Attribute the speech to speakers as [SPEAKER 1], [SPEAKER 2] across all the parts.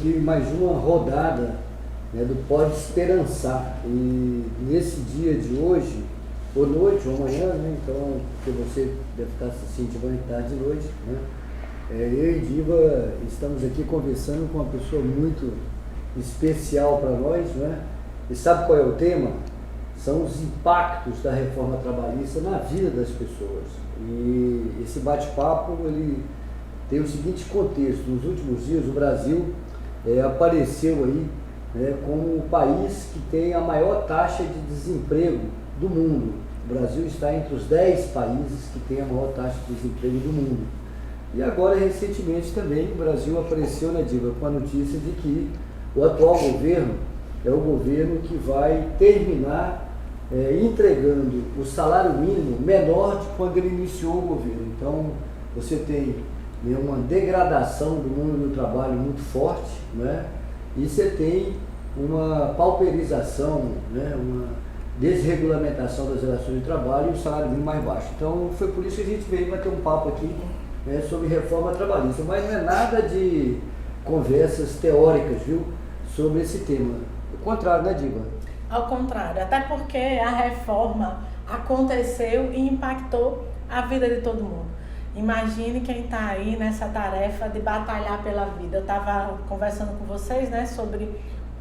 [SPEAKER 1] aqui mais uma rodada, né, do Pode Esperançar. E nesse dia de hoje, ou noite, ou amanhã, né, então, porque você deve estar assistindo de manhã, tarde e noite, né, eu e Diva estamos aqui conversando com uma pessoa muito especial para nós, né? E sabe qual é o tema? São os impactos da reforma trabalhista na vida das pessoas. E esse bate-papo, ele tem o seguinte contexto: nos últimos dias o Brasil apareceu aí, né, como o país que tem a maior taxa de desemprego do mundo. O Brasil está entre os 10 países que tem a maior taxa de desemprego do mundo. E agora, recentemente também, o Brasil apareceu, né, Diva, com a notícia de que o atual governo é o governo que vai terminar entregando o salário mínimo menor de quando ele iniciou o governo. Então, você tem, né, uma degradação do mundo do trabalho muito forte, né, e você tem uma pauperização, né, uma desregulamentação das relações de trabalho e o salário mínimo mais baixo. Então, foi por isso que a gente veio bater um papo aqui, né, sobre reforma trabalhista, mas não é nada de conversas teóricas, viu, sobre esse tema. O contrário, né, Diva?
[SPEAKER 2] Ao contrário, até porque a reforma aconteceu e impactou a vida de todo mundo. Imagine quem está aí nessa tarefa de batalhar pela vida. Eu estava conversando com vocês, né, sobre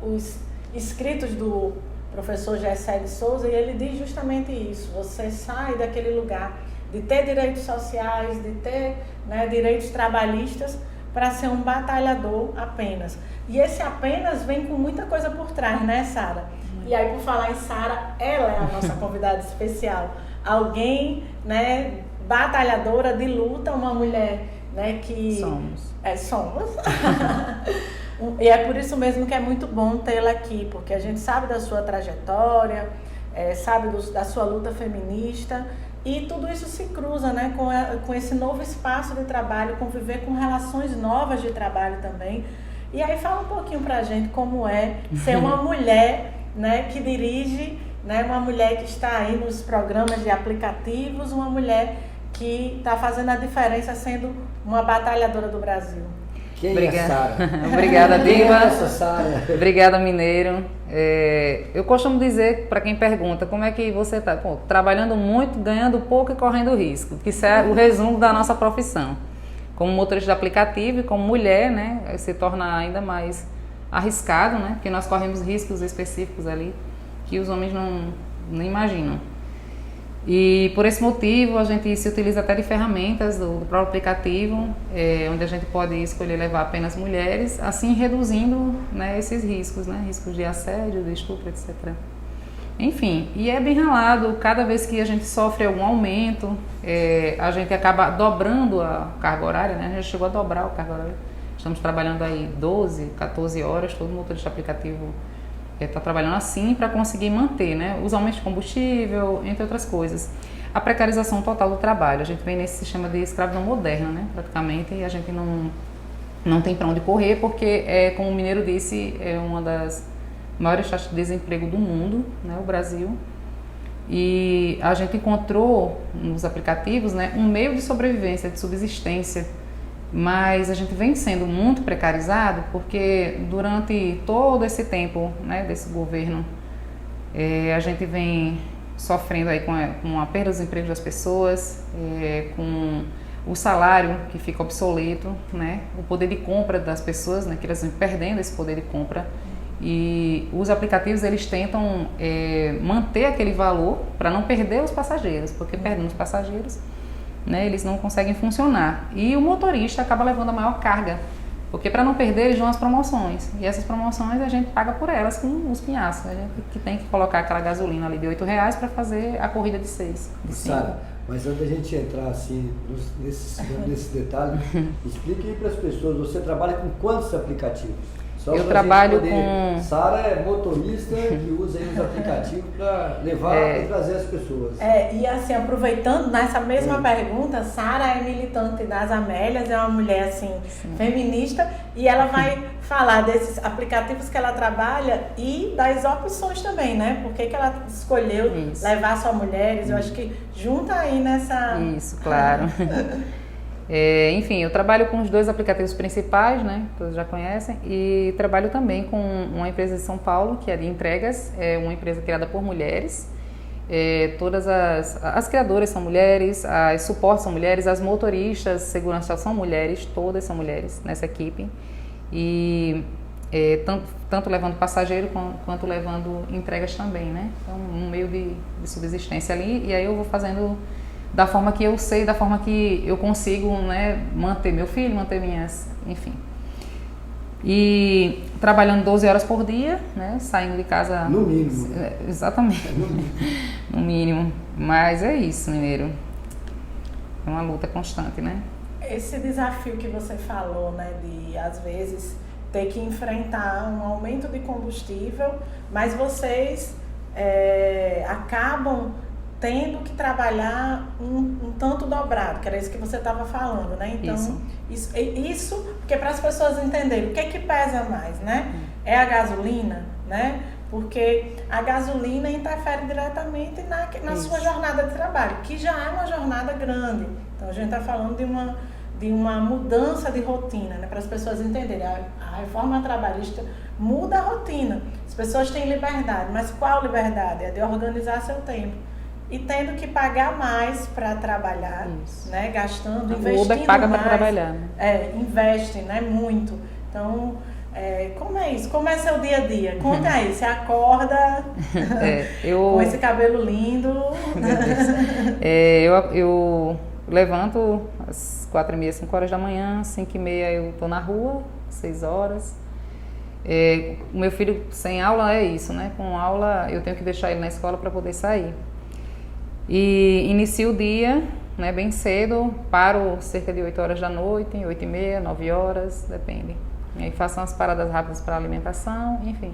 [SPEAKER 2] os escritos do professor Gessé de Souza, e ele diz justamente isso: você sai daquele lugar de ter direitos sociais, de ter, né, direitos trabalhistas, para ser um batalhador apenas. E esse apenas vem com muita coisa por trás, né, Sara? E aí, por falar em Sara, ela é a nossa convidada especial. Alguém, né, batalhadora de luta, uma mulher, né, que... Somos. E é por isso mesmo que é muito bom tê-la aqui, porque a gente sabe da sua trajetória, sabe da sua luta feminista, e tudo isso se cruza, né, com esse novo espaço de trabalho, conviver com relações novas de trabalho também. E aí fala um pouquinho pra gente como é ser uma mulher, né, que dirige, né, uma mulher que está aí nos programas de aplicativos, uma mulher que está fazendo a diferença sendo uma batalhadora do Brasil.
[SPEAKER 1] Quem é a Sara?
[SPEAKER 3] Obrigada, Diva.
[SPEAKER 1] Quem é essa Sara?
[SPEAKER 3] Obrigada, Mineiro. Eu costumo dizer para quem pergunta como é que você está, trabalhando muito, ganhando pouco e correndo risco, que isso é o resumo da nossa profissão. Como motorista de aplicativo e como mulher, né, se torna ainda mais arriscado, né, porque nós corremos riscos específicos ali que os homens não imaginam. E por esse motivo a gente se utiliza até de ferramentas do próprio aplicativo, onde a gente pode escolher levar apenas mulheres, assim reduzindo, né, esses riscos, né, riscos de assédio, de estupro, etc. Enfim, e é bem ralado. Cada vez que a gente sofre algum aumento, a gente acaba dobrando a carga horária, né, a gente chegou a dobrar a carga horária. Estamos trabalhando aí 12, 14 horas, todo motorista aplicativo está trabalhando assim para conseguir manter, né, os aumentos de combustível, entre outras coisas. A precarização total do trabalho. A gente vem nesse sistema de escravidão moderna, né, praticamente, e a gente não tem para onde correr, porque, como o Mineiro disse, é uma das maiores taxas de desemprego do mundo, né, o Brasil. E a gente encontrou nos aplicativos, né, um meio de sobrevivência, de subsistência, mas a gente vem sendo muito precarizado porque durante todo esse tempo, né, desse governo, a gente vem sofrendo aí com a perda dos empregos das pessoas, com o salário que fica obsoleto, né, o poder de compra das pessoas, né, que elas vêm perdendo esse poder de compra, e os aplicativos eles tentam manter aquele valor para não perder os passageiros, porque perdendo os passageiros, né, eles não conseguem funcionar, e o motorista acaba levando a maior carga, porque para não perder eles dão as promoções, e essas promoções a gente paga por elas com os pinhaços, a gente que tem que colocar aquela gasolina ali de R$8 para fazer a corrida de 6, de 5.
[SPEAKER 1] Sara, mas antes da gente entrar assim nesse detalhe, explique aí para as pessoas, você trabalha com quantos aplicativos? Só
[SPEAKER 3] eu trabalho com...
[SPEAKER 1] Sara é motorista que usa aí os aplicativos para levar e trazer as pessoas.
[SPEAKER 2] E assim, aproveitando nessa mesma pergunta, Sara é militante das Amélias, é uma mulher assim, feminista, e ela vai falar desses aplicativos que ela trabalha e das opções também, né? Por que ela escolheu levar só mulheres? Eu acho que junta aí nessa...
[SPEAKER 3] Isso, claro. Enfim, eu trabalho com os 2 aplicativos principais, né? Todos já conhecem, e trabalho também com uma empresa de São Paulo, que é de entregas, é uma empresa criada por mulheres. Todas as criadoras são mulheres, as suportes são mulheres, as motoristas, segurança são mulheres, todas são mulheres nessa equipe. E tanto levando passageiro quanto levando entregas também, né? Então, um meio de subsistência ali, e aí eu vou fazendo da forma que eu sei, da forma que eu consigo, né, manter meu filho, manter minhas, enfim. E trabalhando 12 horas por dia, né, saindo de casa...
[SPEAKER 1] No mínimo.
[SPEAKER 3] Exatamente. No mínimo. Mas é isso, mineiro. É uma luta constante, né?
[SPEAKER 2] Esse desafio que você falou, né, de às vezes ter que enfrentar um aumento de combustível, mas vocês acabam tendo que trabalhar um tanto dobrado, que era isso que você estava falando, né? Então, isso porque para as pessoas entenderem o que é que pesa mais, né? É a gasolina, né? Porque a gasolina interfere diretamente na sua jornada de trabalho, que já é uma jornada grande. Então, a gente está falando de uma mudança de rotina, né? Para as pessoas entenderem. A reforma trabalhista muda a rotina. As pessoas têm liberdade, mas qual liberdade? É de organizar seu tempo. E tendo que pagar mais para trabalhar, né? Gastando, investindo mais.
[SPEAKER 3] O Uber paga para trabalhar.
[SPEAKER 2] Investe, né? Muito. Então, como é isso? Como é seu dia a dia? Conta aí, você acorda com esse cabelo lindo.
[SPEAKER 3] Eu levanto às 4h30, 5 horas da manhã, 5h30 eu tô na rua, 6 horas. O meu filho sem aula é isso, né? Com aula eu tenho que deixar ele na escola para poder sair. E inicio o dia, né, bem cedo, paro cerca de 8 horas da noite, 8h30, 9 horas, depende. E aí faço umas paradas rápidas para alimentação, enfim.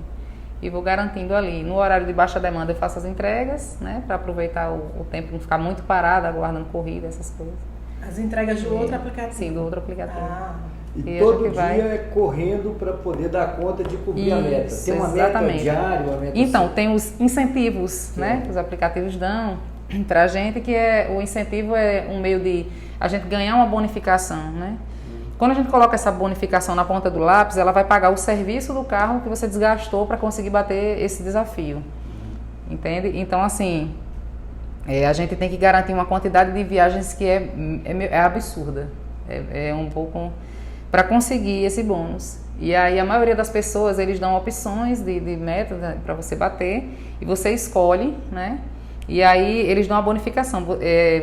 [SPEAKER 3] E vou garantindo ali. No horário de baixa demanda eu faço as entregas, né, para aproveitar o tempo, não ficar muito parada, aguardando corrida, essas coisas.
[SPEAKER 2] As entregas do outro aplicativo?
[SPEAKER 3] Sim, do outro aplicativo.
[SPEAKER 1] E todo dia é correndo para poder dar conta de cobrir a meta. Tem uma meta diária, uma meta...
[SPEAKER 3] Então, tem os incentivos, né, que os aplicativos dão para a gente, que o incentivo é um meio de a gente ganhar uma bonificação, né? Quando a gente coloca essa bonificação na ponta do lápis, ela vai pagar o serviço do carro que você desgastou para conseguir bater esse desafio, entende? Então, assim, a gente tem que garantir uma quantidade de viagens que é absurda, é um pouco para conseguir esse bônus. E aí a maioria das pessoas, eles dão opções de metas, né, para você bater, e você escolhe, né? E aí eles dão a bonificação,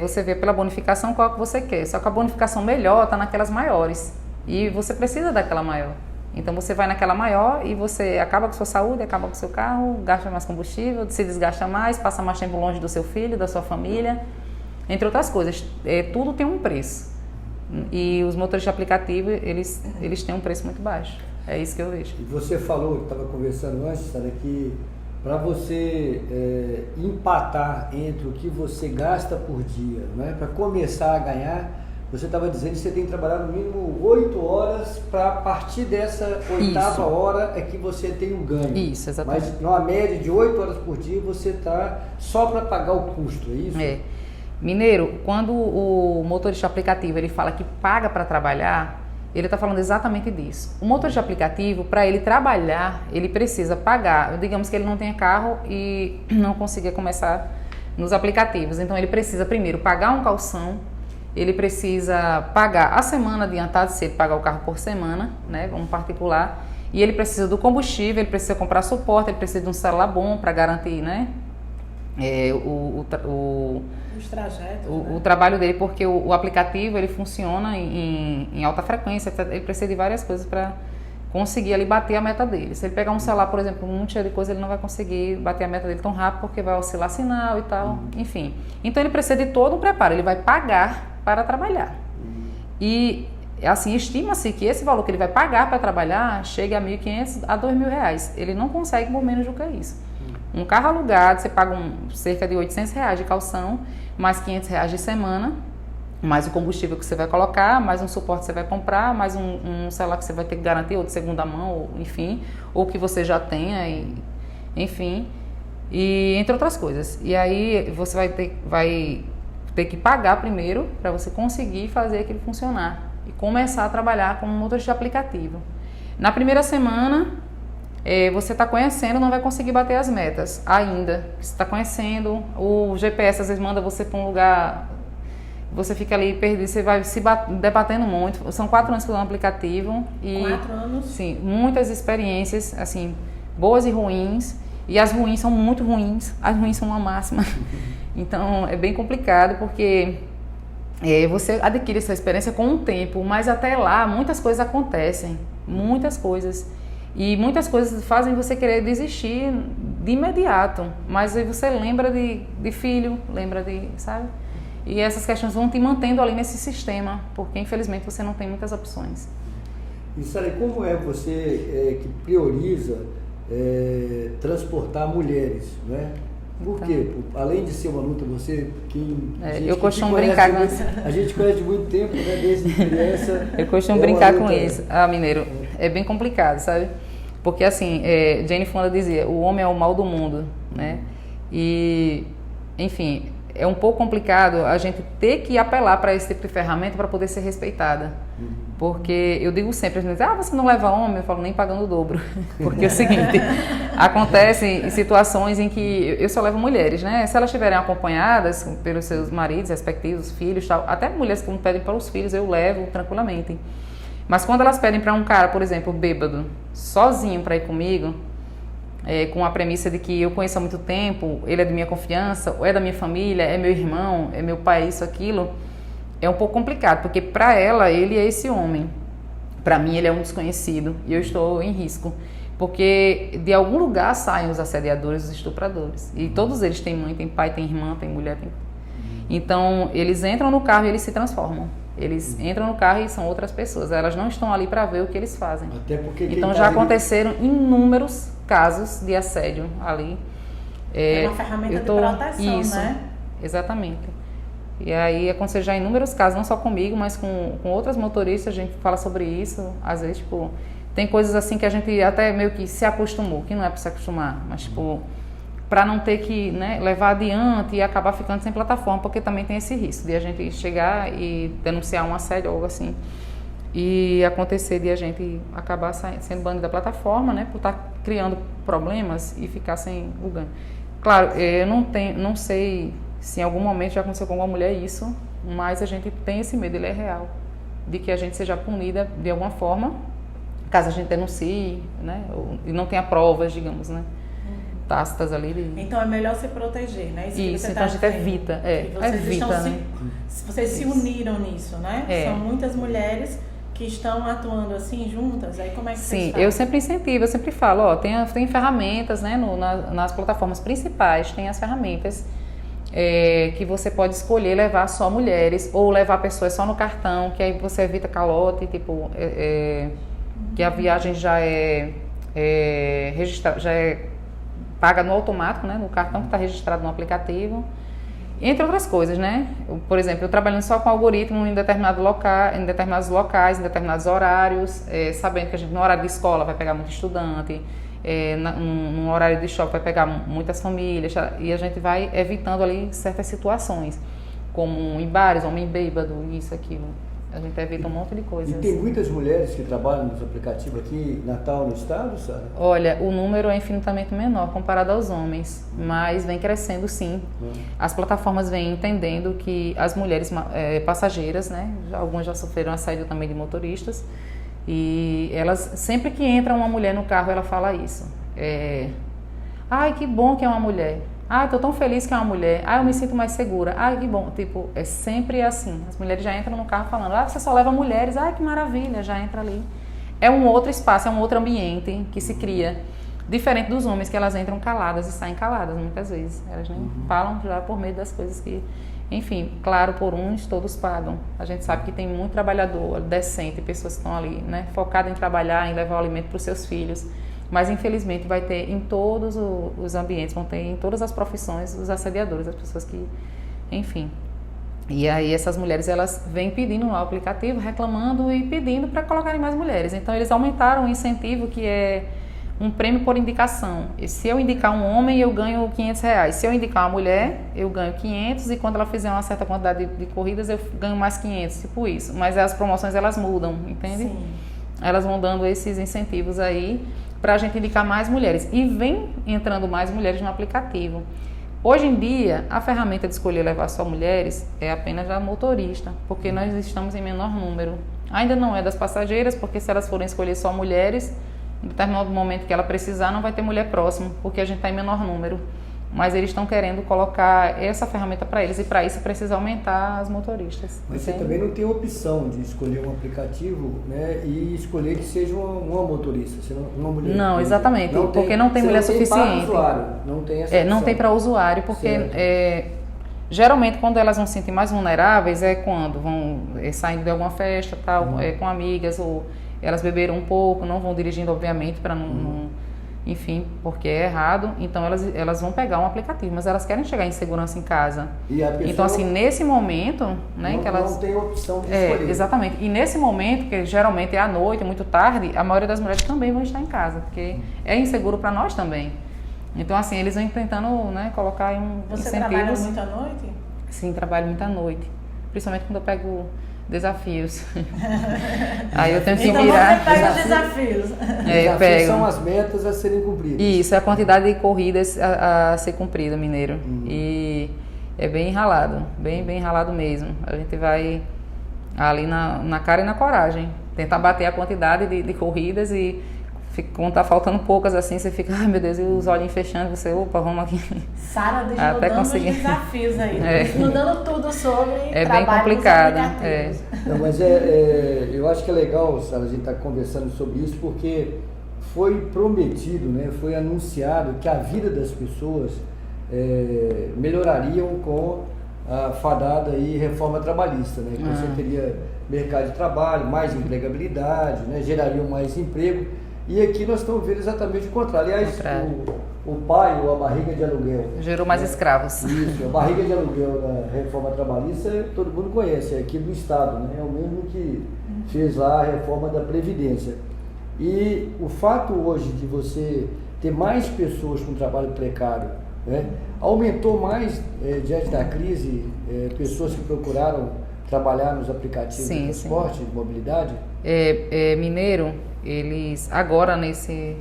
[SPEAKER 3] você vê pela bonificação qual que você quer, só que a bonificação melhor está naquelas maiores, e você precisa daquela maior. Então você vai naquela maior e você acaba com sua saúde, acaba com seu carro, gasta mais combustível, se desgasta mais, passa mais tempo longe do seu filho, da sua família, entre outras coisas. Tudo tem um preço, e os motores de aplicativo, eles têm um preço muito baixo, é isso que eu vejo.
[SPEAKER 1] E você falou, estava conversando antes, Sara, que para você empatar entre o que você gasta por dia, né? Para começar a ganhar, você estava dizendo que você tem que trabalhar no mínimo 8 horas para a partir dessa 8ª hora é que você tem um ganho.
[SPEAKER 3] Isso, exatamente.
[SPEAKER 1] Mas numa média de 8 horas por dia você está só para pagar o custo, é isso?
[SPEAKER 3] Mineiro, quando o motorista aplicativo ele fala que paga para trabalhar, ele está falando exatamente disso. O motorista aplicativo, para ele trabalhar, ele precisa pagar. Digamos que ele não tenha carro e não consiga começar nos aplicativos. Então, ele precisa primeiro pagar um calção, ele precisa pagar a semana adiantada, se ele pagar o carro por semana, né, um particular, e ele precisa do combustível, ele precisa comprar suporte, ele precisa de um celular bom para garantir, né,
[SPEAKER 2] os trajetos,
[SPEAKER 3] o trabalho dele, porque o aplicativo ele funciona em alta frequência, ele precisa de várias coisas para conseguir ali bater a meta dele. Se ele pegar um celular, por exemplo, muito cheio de coisa, ele não vai conseguir bater a meta dele tão rápido, porque vai oscilar sinal e tal, enfim. Então ele precisa de todo um preparo, ele vai pagar para trabalhar. E assim, estima-se que esse valor que ele vai pagar para trabalhar chegue a R$1.500 a R$2.000. Ele não consegue por menos do que isso. Um carro alugado, você paga cerca de R$800 de calção, mais R$500 de semana, mais o combustível que você vai colocar, mais um suporte que você vai comprar, mais um celular que você vai ter que garantir, ou de segunda mão, ou, enfim, ou que você já tenha, enfim, e entre outras coisas. E aí você vai ter que pagar primeiro para você conseguir fazer aquilo funcionar e começar a trabalhar como motorista de aplicativo. Na primeira semana, você está conhecendo, não vai conseguir bater as metas ainda. Você está conhecendo, o GPS às vezes manda você para um lugar, você fica ali perdido, você vai se debatendo muito. São 4 anos que eu dou um aplicativo. E,
[SPEAKER 2] 4 anos?
[SPEAKER 3] Sim, muitas experiências, assim, boas e ruins. E as ruins são muito ruins, as ruins são uma máxima. Então é bem complicado porque você adquire essa experiência com o tempo, mas até lá muitas coisas acontecem, muitas coisas. E muitas coisas fazem você querer desistir de imediato, mas aí você lembra de filho, lembra de, sabe? E essas questões vão te mantendo ali nesse sistema, porque infelizmente você não tem muitas opções.
[SPEAKER 1] E Sara, como é você que prioriza transportar mulheres, né? Por quê? Além de ser uma luta, você
[SPEAKER 3] eu costumo brincar com
[SPEAKER 1] isso. A gente conhece de muito tempo, né? Desde criança.
[SPEAKER 3] Eu costumo brincar com isso. Mineiro, é bem complicado, sabe? Porque assim, Jane Fonda dizia, o homem é o mal do mundo, né? E, enfim, é um pouco complicado a gente ter que apelar para esse tipo de ferramenta para poder ser respeitada. Porque eu digo sempre, você não leva homem? Eu falo, nem pagando o dobro. Porque é o seguinte, acontecem situações em que eu só levo mulheres, né? Se elas estiverem acompanhadas pelos seus maridos respectivos, filhos, tal, até mulheres que não pedem para os filhos, eu levo tranquilamente. Mas quando elas pedem para um cara, por exemplo, bêbado, sozinho para ir comigo, com a premissa de que eu conheço há muito tempo, ele é de minha confiança, ou é da minha família, é meu irmão, é meu pai, isso, aquilo, é um pouco complicado, porque para ela, ele é esse homem. Para mim, ele é um desconhecido e eu estou em risco. Porque de algum lugar saem os assediadores, os estupradores. E todos eles têm mãe, tem pai, tem irmã, tem mulher, tem... Então, eles entram no carro e eles se transformam. Eles entram no carro e são outras pessoas. Elas não estão ali para ver o que eles fazem.
[SPEAKER 1] Até porque
[SPEAKER 3] então, já aconteceram inúmeros casos de assédio ali.
[SPEAKER 2] É uma ferramenta de proteção,
[SPEAKER 3] isso,
[SPEAKER 2] né?
[SPEAKER 3] Exatamente. E aí aconteceu já inúmeros casos, não só comigo, mas com outras motoristas, a gente fala sobre isso. Às vezes, tipo, tem coisas assim que a gente até meio que se acostumou, que não é para se acostumar, mas tipo, para não ter que, né, levar adiante e acabar ficando sem plataforma, porque também tem esse risco de a gente chegar e denunciar um assédio ou algo assim. E acontecer de a gente acabar sendo banido da plataforma, né, por estar criando problemas e ficar sem o ganho. Claro, eu não sei se em algum momento já aconteceu com alguma mulher isso, mas a gente tem esse medo, ele é real, de que a gente seja punida de alguma forma, caso a gente denuncie, né, e não tenha provas, digamos, né, tácitas ali.
[SPEAKER 2] Então é melhor se proteger, né?
[SPEAKER 3] Isso, então a gente evita, né?
[SPEAKER 2] Vocês se uniram nisso, né? São muitas mulheres que estão atuando assim juntas, aí como é que vocês fazem?
[SPEAKER 3] Eu sempre incentivo, eu sempre falo, tem ferramentas, né, nas plataformas principais, tem as ferramentas que você pode escolher levar só mulheres ou levar pessoas só no cartão, que aí você evita calote, tipo, que a viagem já é registrada, já é paga no automático, né, no cartão que está registrado no aplicativo, entre outras coisas, né? Por exemplo, eu trabalhando só com algoritmo em determinados locais, em determinados horários, sabendo que a gente no horário de escola vai pegar muito estudante, num horário de shopping vai pegar muitas famílias, e a gente vai evitando ali certas situações, como em bares, homem bêbado, isso, aquilo. A gente evita um monte de coisas.
[SPEAKER 1] E tem muitas mulheres que trabalham nos aplicativos aqui em Natal, no estado, Sara?
[SPEAKER 3] Olha, o número é infinitamente menor comparado aos homens, mas vem crescendo sim. As plataformas vêm entendendo que as mulheres passageiras, né, algumas já sofreram assédio também de motoristas, e elas, sempre que entra uma mulher no carro, ela fala isso. Ai, que bom que é uma mulher. Ai, tô tão feliz que é uma mulher. Ai, eu me sinto mais segura. Ai, que bom. Tipo, é sempre assim. As mulheres já entram no carro falando, você só leva mulheres. Ai, que maravilha, já entra ali. É um outro espaço, é um outro ambiente que se cria. Diferente dos homens, que elas entram caladas e saem caladas, muitas vezes. Elas nem falam já por medo das coisas que... Enfim, claro, por uns todos pagam. A gente sabe que tem muito trabalhador decente, pessoas que estão ali, né, focadas em trabalhar, em levar o alimento para os seus filhos. Mas, infelizmente, vai ter em todos os ambientes, vão ter em todas as profissões os assediadores, as pessoas que... Enfim. E aí, essas mulheres, elas vêm pedindo no aplicativo, reclamando e pedindo para colocarem mais mulheres. Então, eles aumentaram o incentivo, que é um prêmio por indicação. E se eu indicar um homem, eu ganho R$500. Se eu indicar uma mulher, eu ganho 500 e quando ela fizer uma certa quantidade de corridas, eu ganho mais 500, tipo isso. Mas as promoções, elas mudam, entende?
[SPEAKER 2] Sim.
[SPEAKER 3] Elas vão dando esses incentivos aí para a gente indicar mais mulheres. E vem entrando mais mulheres no aplicativo. Hoje em dia, a ferramenta de escolher levar só mulheres é apenas da motorista, porque nós estamos em menor número. Ainda não é das passageiras, porque se elas forem escolher só mulheres, em determinado momento que ela precisar, não vai ter mulher próximo, porque a gente está em menor número. Mas eles estão querendo colocar essa ferramenta para eles, e para isso precisa aumentar as motoristas.
[SPEAKER 1] Mas
[SPEAKER 3] entende?
[SPEAKER 1] você também não tem a opção de escolher um aplicativo, né, e escolher que seja uma motorista, senão uma mulher.
[SPEAKER 3] Não, exatamente, porque não tem
[SPEAKER 1] você
[SPEAKER 3] mulher
[SPEAKER 1] não tem
[SPEAKER 3] suficiente.
[SPEAKER 1] para usuário, não tem essa
[SPEAKER 3] Não
[SPEAKER 1] opção.
[SPEAKER 3] tem para usuário, porque geralmente quando elas vão se sentir mais vulneráveis é quando vão saindo de alguma festa, tal, com amigas, ou elas beberam um pouco, não vão dirigindo, obviamente, para não, enfim, porque é errado. Então elas vão pegar um aplicativo, mas elas querem chegar em segurança em casa.
[SPEAKER 1] E a pessoa
[SPEAKER 3] então, assim, nesse momento, né, que elas
[SPEAKER 1] não tem opção de escolher.
[SPEAKER 3] Exatamente. E nesse momento, que geralmente é à noite, muito tarde, a maioria das mulheres também vão estar em casa, porque é inseguro para nós também. Então, assim, eles vão tentando, né, colocar aí
[SPEAKER 2] Você
[SPEAKER 3] incentivos.
[SPEAKER 2] trabalha muito à noite?
[SPEAKER 3] Sim, trabalho muito à noite. Principalmente quando eu pego desafios. Aí eu tenho que
[SPEAKER 2] então
[SPEAKER 3] virar.
[SPEAKER 2] você pega os desafios.
[SPEAKER 1] Desafios
[SPEAKER 3] pego.
[SPEAKER 1] são as metas a serem cumpridas.
[SPEAKER 3] Isso, é a quantidade de corridas a ser cumprida, mineiro. E é bem ralado, bem ralado mesmo. A gente vai ali na cara e na coragem. Tentar bater a quantidade de corridas e quando tá faltando poucas assim, você fica, ai meu Deus, e os olhinhos fechando, você, opa, vamos aqui.
[SPEAKER 2] Sara
[SPEAKER 3] Até
[SPEAKER 2] desnudando os
[SPEAKER 3] conseguir.
[SPEAKER 2] desafios aí, desnudando tudo sobre
[SPEAKER 3] É bem
[SPEAKER 2] trabalho
[SPEAKER 3] complicado.
[SPEAKER 2] nos aplicativos.
[SPEAKER 1] Não, mas eu acho que é legal, Sara, a gente estar conversando sobre isso, porque foi prometido, né, foi anunciado que a vida das pessoas melhorariam com a fadada aí reforma trabalhista, né, que você teria mercado de trabalho, mais empregabilidade, né, gerariam mais emprego. E aqui nós estamos vendo exatamente o contrário. Aliás, o pai, ou a barriga de aluguel...
[SPEAKER 3] Gerou mais escravos.
[SPEAKER 1] Isso, a barriga de aluguel da reforma trabalhista, todo mundo conhece, é aqui do Estado, né? É o mesmo que fez lá a reforma da Previdência. E o fato hoje de você ter mais pessoas com trabalho precário, né? Aumentou mais, diante da crise, pessoas que procuraram trabalhar nos aplicativos de transporte, de mobilidade?
[SPEAKER 3] Mineiro, eles agora nesse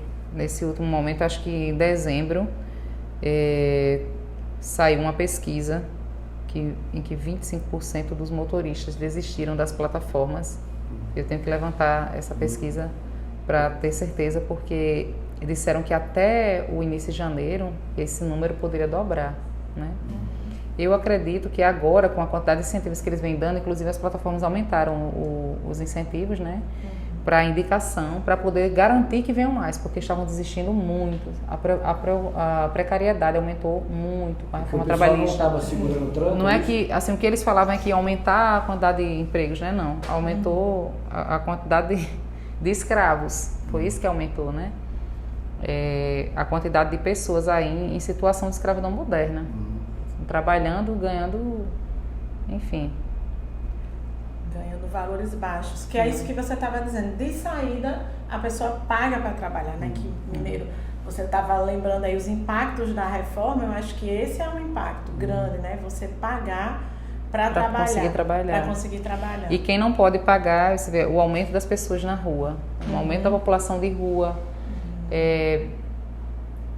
[SPEAKER 3] último momento, acho que em dezembro, saiu uma pesquisa em que 25% dos motoristas desistiram das plataformas. Eu tenho que levantar essa pesquisa para ter certeza, porque disseram que até o início de janeiro esse número poderia dobrar, né? Eu acredito que agora, com a quantidade de incentivos que eles vêm dando, inclusive as plataformas aumentaram os incentivos, né? Para indicação, para poder garantir que venham mais, porque estavam desistindo muito. A precariedade aumentou muito com a reforma trabalhista.
[SPEAKER 1] Não estava segurando o trânsito?
[SPEAKER 3] Não é que, assim, o que eles falavam é que ia aumentar a quantidade de empregos, né? Não, aumentou a quantidade de escravos, foi isso que aumentou, né? A quantidade de pessoas aí em situação de escravidão moderna, trabalhando, ganhando, enfim.
[SPEAKER 2] Ganhando valores baixos, que é isso que você estava dizendo. De saída, a pessoa paga para trabalhar, né? Que mineiro, você estava lembrando aí os impactos da reforma, eu acho que esse é um impacto grande, né? Você pagar para conseguir trabalhar.
[SPEAKER 3] E quem não pode pagar, você vê, o aumento das pessoas na rua, o aumento da população de rua, é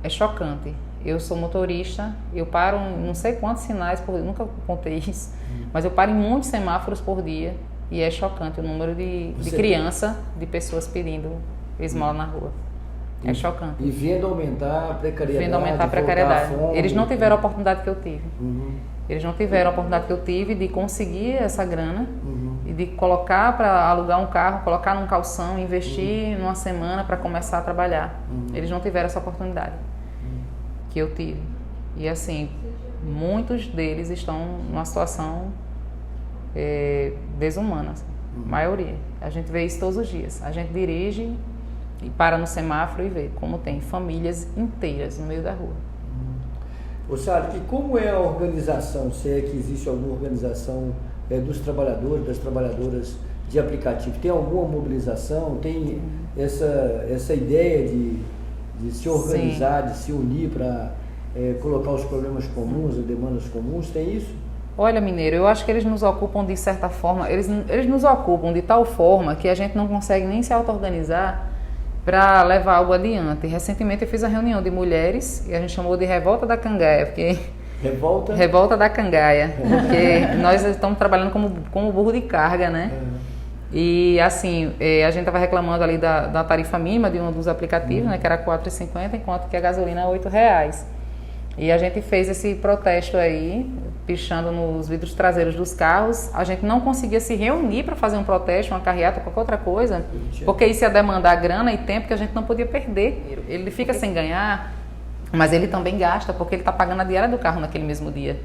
[SPEAKER 3] chocante. Eu sou motorista, eu paro em não sei quantos sinais, nunca contei isso, mas eu paro em muitos semáforos por dia e é chocante o número de criança, de pessoas pedindo esmola na rua. É chocante.
[SPEAKER 1] E vendo aumentar a precariedade.
[SPEAKER 3] Vendo aumentar a precariedade.
[SPEAKER 1] Fome,
[SPEAKER 3] Eles não tiveram a oportunidade que eu tive. Eles não tiveram a oportunidade que eu tive de conseguir essa grana e de colocar para alugar um carro, colocar num calção, investir numa semana para começar a trabalhar. Eles não tiveram essa oportunidade que eu tive. E assim, muitos deles estão numa situação desumana, assim, a maioria. A gente vê isso todos os dias. A gente dirige e para no semáforo e vê como tem famílias inteiras no meio da rua.
[SPEAKER 1] Ô Sara, e como é a organização, se é que existe alguma organização dos trabalhadores, das trabalhadoras de aplicativo? Tem alguma mobilização? Tem essa ideia de se organizar, de se unir para colocar os problemas comuns, as demandas comuns, tem isso?
[SPEAKER 3] Olha, Mineiro, eu acho que eles nos ocupam de certa forma, eles nos ocupam de tal forma que a gente não consegue nem se auto-organizar para levar algo adiante. Recentemente eu fiz a reunião de mulheres e a gente chamou de Revolta da Cangaia, porque... Revolta da Cangaia, porque nós estamos trabalhando como burro de carga, né? E assim, a gente estava reclamando ali da tarifa mínima de um dos aplicativos, né, que era R$ 4,50, enquanto que a gasolina é R$ 8,00. E a gente fez esse protesto aí, pichando nos vidros traseiros dos carros. A gente não conseguia se reunir para fazer um protesto, uma carreata, qualquer outra coisa, porque isso ia demandar grana e tempo que a gente não podia perder. Ele fica sem ganhar, mas ele também gasta, porque ele está pagando a diária do carro naquele mesmo dia.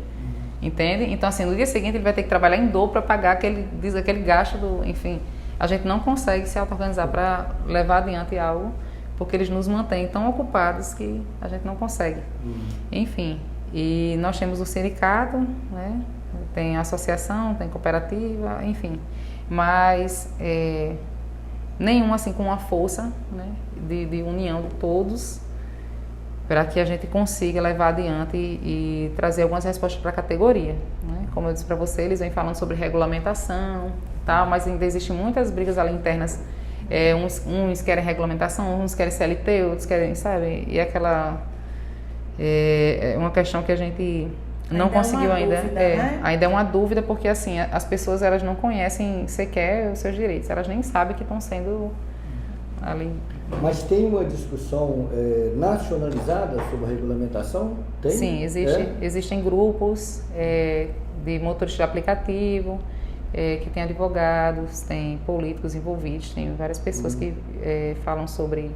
[SPEAKER 3] Entende? Então, assim, no dia seguinte ele vai ter que trabalhar em dobro para pagar aquele gasto enfim, a gente não consegue se auto-organizar para levar adiante algo, porque eles nos mantêm tão ocupados que a gente não consegue. Enfim, e nós temos o sindicato, né? Tem associação, tem cooperativa, enfim, mas nenhum assim com uma força, né, de união de todos, para que a gente consiga levar adiante e trazer algumas respostas para a categoria, né? Como eu disse para você, eles vêm falando sobre regulamentação, tal, mas ainda existem muitas brigas ali internas. Uns querem regulamentação, uns querem CLT, outros querem, sabe? E aquela é uma questão que a gente não conseguiu ainda.
[SPEAKER 2] Dúvida, né?
[SPEAKER 3] Ainda é uma dúvida, porque assim, as pessoas elas não conhecem sequer os seus direitos, elas nem sabem que estão sendo ali.
[SPEAKER 1] Mas tem uma discussão nacionalizada sobre a regulamentação? Tem?
[SPEAKER 3] Sim, existem grupos de motoristas de aplicativo, que tem advogados, tem políticos envolvidos, tem várias pessoas que falam sobre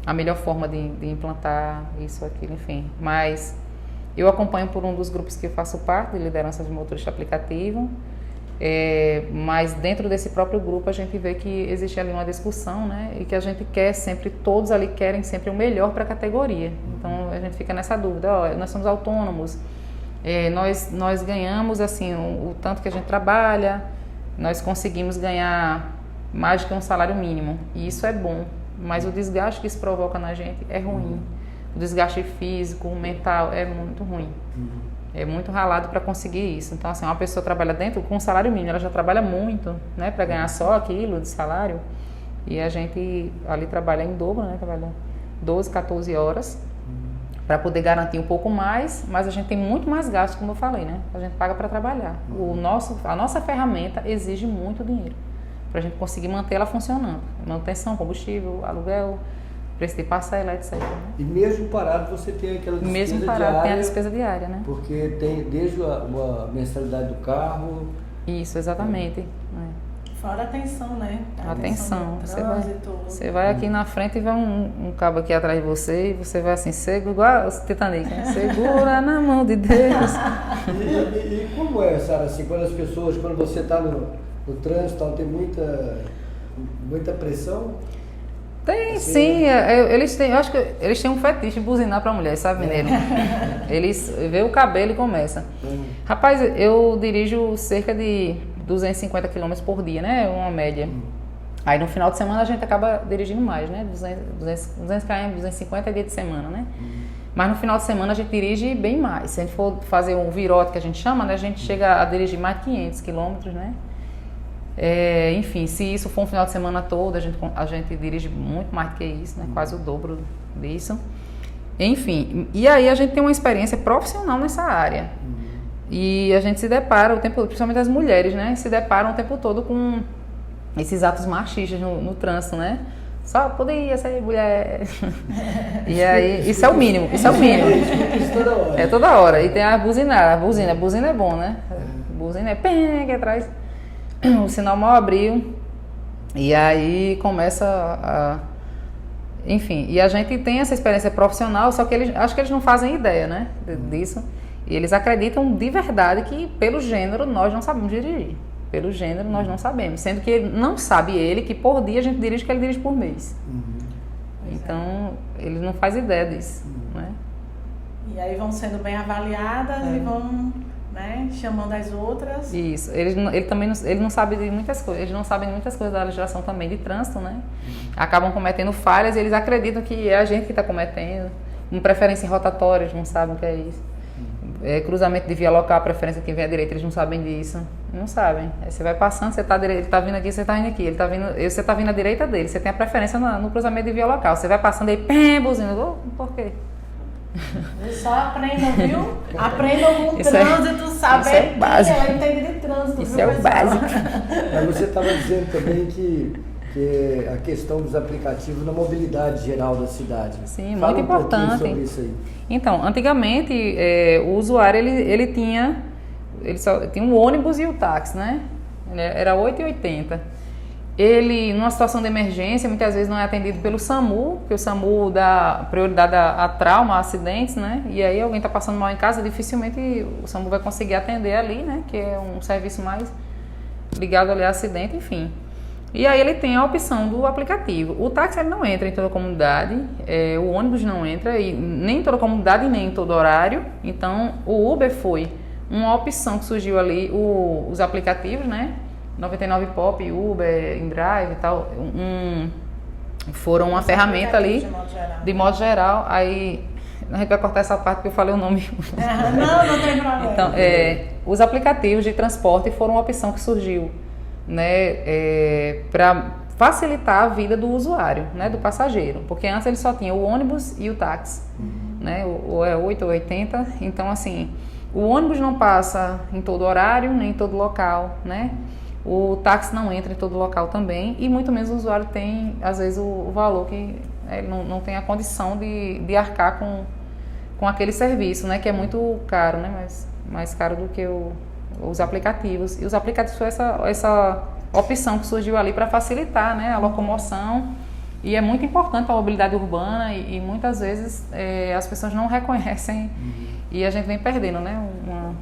[SPEAKER 3] a melhor forma de implantar isso, aquilo, enfim. Mas eu acompanho por um dos grupos que eu faço parte, de liderança de motorista de aplicativo. Mas dentro desse próprio grupo a gente vê que existe ali uma discussão, né? E que a gente quer sempre, todos ali querem sempre o melhor para a categoria. Então a gente fica nessa dúvida, nós somos autônomos, nós ganhamos assim o tanto que a gente trabalha, nós conseguimos ganhar mais do que um salário mínimo, e isso é bom, mas o desgaste que isso provoca na gente é ruim. O desgaste físico, mental é muito ruim. É muito ralado para conseguir isso. Então, assim, uma pessoa trabalha dentro com um salário mínimo, ela já trabalha muito, né, para ganhar só aquilo de salário. E a gente ali trabalha em dobro, né, trabalha 12, 14 horas para poder garantir um pouco mais, mas a gente tem muito mais gasto, como eu falei, né? A gente paga para trabalhar. A nossa ferramenta exige muito dinheiro para a gente conseguir manter ela funcionando. Manutenção, combustível, aluguel, preço de parcela, etc. Né?
[SPEAKER 1] E mesmo parado você tem aquela despesa
[SPEAKER 3] mesmo parado
[SPEAKER 1] diária,
[SPEAKER 3] tem a despesa diária, né?
[SPEAKER 1] Porque tem desde a mensalidade do carro.
[SPEAKER 3] Isso, exatamente.
[SPEAKER 2] Fora a atenção, né?
[SPEAKER 3] Atenção. Você vai aqui na frente e vai um cabo aqui atrás de você e você vai assim, igual o Titanic, né? Segura na mão de Deus.
[SPEAKER 1] E como é, Sara, assim, quando você está no trânsito, tem muita pressão?
[SPEAKER 3] Tem,
[SPEAKER 1] assim,
[SPEAKER 3] sim. Eu acho que eles têm um fetiche de buzinar pra mulher, sabe, mineiro? Eles vê o cabelo e começa. Rapaz, eu dirijo cerca de 250 km por dia, né? Uma média. Aí no final de semana a gente acaba dirigindo mais, né? 200 km, 250 é dia de semana, né? Mas no final de semana a gente dirige bem mais. Se a gente for fazer um virote que a gente chama, né? A gente chega a dirigir mais de 500 km, né? Enfim, se isso for um final de semana todo, a gente dirige muito mais do que isso, né? Quase o dobro disso. Enfim, e aí a gente tem uma experiência profissional nessa área. E a gente se depara o tempo todo, principalmente as mulheres, né? Se deparam o tempo todo com esses atos machistas no trânsito, né? Só poderia ser mulher. E aí, isso é o mínimo, isso é o mínimo. É toda hora. E tem a buzina. A buzina é bom, né? Buzina é pé aqui atrás. O sinal mal abriu. E aí começa enfim, e a gente tem essa experiência profissional, só que acho que eles não fazem ideia, né, disso. E eles acreditam de verdade que pelo gênero nós não sabemos dirigir. Pelo gênero nós não sabemos. Sendo que não sabe ele que por dia a gente dirige que ele dirige por mês. Então, ele não faz ideia disso, né?
[SPEAKER 2] E aí vão sendo bem avaliadas e vão né? Chamando as outras.
[SPEAKER 3] Isso. Ele também não sabe de muitas coisas. Eles não sabem de muitas coisas da legislação também de trânsito, né? Acabam cometendo falhas e eles acreditam que é a gente que está cometendo. Com preferência em rotatórias, não sabem o que é isso. Cruzamento de via local, preferência que vem à direita, eles não sabem disso. Não sabem. Aí você vai passando, você tá à direita, ele está vindo aqui, você está vindo aqui. Você está vindo à direita dele, você tem a preferência no cruzamento de via local. Você vai passando aí, buzina. Por quê?
[SPEAKER 2] Só aprendam, viu? Aprendam com o trânsito, saber
[SPEAKER 3] isso é básico.
[SPEAKER 2] Ela entende de trânsito.
[SPEAKER 3] Isso
[SPEAKER 2] viu,
[SPEAKER 3] é o
[SPEAKER 2] pessoal?
[SPEAKER 3] básico.
[SPEAKER 1] Mas você estava dizendo também que a questão dos aplicativos na mobilidade geral da cidade.
[SPEAKER 3] Sim,
[SPEAKER 1] Fala
[SPEAKER 3] muito importante.
[SPEAKER 1] Sobre isso aí.
[SPEAKER 3] Então, antigamente, o usuário ele tinha um ônibus e o táxi, né? Era 8,80. Ele, numa situação de emergência, muitas vezes não é atendido pelo SAMU, porque o SAMU dá prioridade a trauma, a acidentes, né? E aí alguém está passando mal em casa, dificilmente o SAMU vai conseguir atender ali, né? Que é um serviço mais ligado ali a acidente, enfim. E aí ele tem a opção do aplicativo. O táxi ele não entra em toda a comunidade, o ônibus não entra, e nem em toda a comunidade, nem em todo horário. Então o Uber foi uma opção que surgiu ali, os aplicativos, né? 99 Pop, Uber, InDrive e tal, foram uma ferramenta ali, de modo geral. Aí a gente vai cortar essa parte porque eu falei o nome.
[SPEAKER 2] Não tem problema.
[SPEAKER 3] Então, os aplicativos de transporte foram uma opção que surgiu, né, para facilitar a vida do usuário, né, do passageiro, porque antes ele só tinha o ônibus e o táxi, né, ou é 8 ou 80, então assim, o ônibus não passa em todo horário, nem em todo local, né, o táxi não entra em todo local também, e muito menos o usuário tem, às vezes, o valor que ele não tem a condição de arcar com aquele serviço, né, que é muito caro, né, mais caro do que os aplicativos. E os aplicativos foi essa opção que surgiu ali para facilitar, né, a locomoção, e é muito importante para a mobilidade urbana e muitas vezes as pessoas não reconhecem e a gente vem perdendo, né?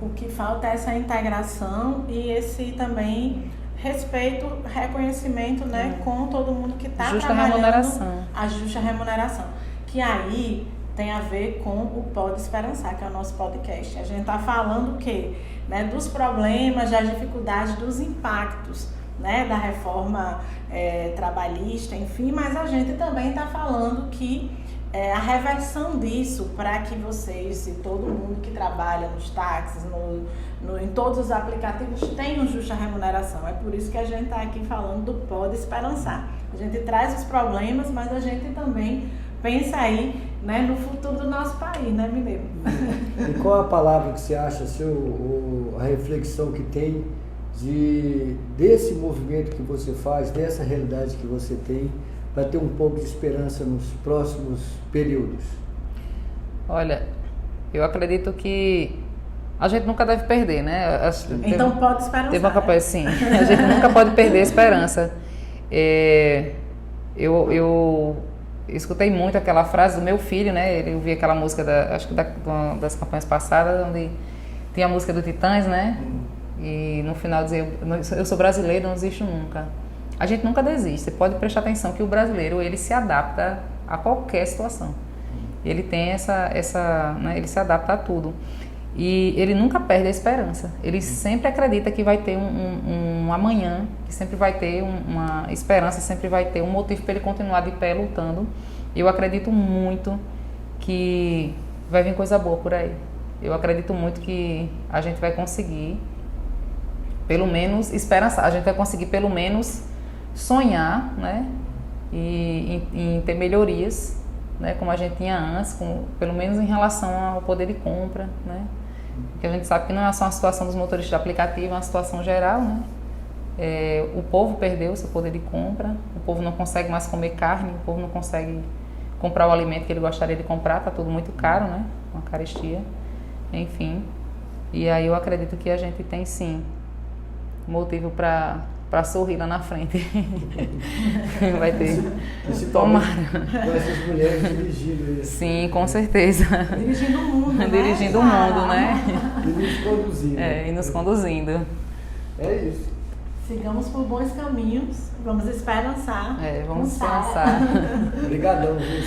[SPEAKER 2] O que falta é essa integração e esse também respeito, reconhecimento, né, com todo mundo que está trabalhando.
[SPEAKER 3] Remuneração.
[SPEAKER 2] A justa remuneração. Que aí tem a ver com o Pode Esperançar, que é o nosso podcast. A gente está falando o quê? Né, dos problemas, das dificuldades, dos impactos, né, da reforma trabalhista, enfim, mas a gente também está falando que a reversão disso para que vocês e todo mundo que trabalha nos táxis, em todos os aplicativos tenham justa remuneração. É por isso que a gente está aqui falando do Pode Esperançar. A gente traz os problemas, mas a gente também pensa aí, né, no futuro do nosso país, né, Mineiro?
[SPEAKER 1] E qual a palavra que você acha, a reflexão que tem desse movimento que você faz, dessa realidade que você tem, para ter um pouco de esperança nos próximos períodos?
[SPEAKER 3] Olha, eu acredito que a gente nunca deve perder, né?
[SPEAKER 2] Então pode esperançar.
[SPEAKER 3] Teve uma campanha, sim. A gente nunca pode perder a esperança. Eu escutei muito aquela frase do meu filho, né? Ele ouvia aquela música, das campanhas passadas, onde tinha a música do Titãs, né? E no final dizia, eu sou brasileiro, não desisto nunca. A gente nunca desiste. Você pode prestar atenção que o brasileiro, ele se adapta a qualquer situação. Ele tem né, ele se adapta a tudo. E ele nunca perde a esperança. Ele sempre acredita que vai ter um amanhã, que sempre vai ter uma esperança, sempre vai ter um motivo para ele continuar de pé lutando. Eu acredito muito que vai vir coisa boa por aí. Eu acredito muito que a gente vai conseguir, pelo menos, esperançar. A gente vai conseguir, pelo menos, sonhar, né? E em ter melhorias, né? Como a gente tinha antes, pelo menos em relação ao poder de compra, né? Porque a gente sabe que não é só uma situação dos motoristas de aplicativo, é uma situação geral, né? O povo perdeu seu poder de compra, o povo não consegue mais comer carne, o povo não consegue comprar o alimento que ele gostaria de comprar, está tudo muito caro, né? Uma carestia, enfim. E aí eu acredito que a gente tem, sim, motivo para sorrir lá na frente. Vai ter.
[SPEAKER 1] Tomara. Com essas mulheres dirigindo isso.
[SPEAKER 3] Sim, com certeza.
[SPEAKER 2] Dirigindo o mundo, né?
[SPEAKER 3] Dirigindo o mundo, né?
[SPEAKER 1] E nos conduzindo.
[SPEAKER 3] E nos conduzindo.
[SPEAKER 1] É isso.
[SPEAKER 2] Sigamos por bons caminhos. Vamos esperançar.
[SPEAKER 3] Vamos esperançar.
[SPEAKER 1] Obrigadão, viu?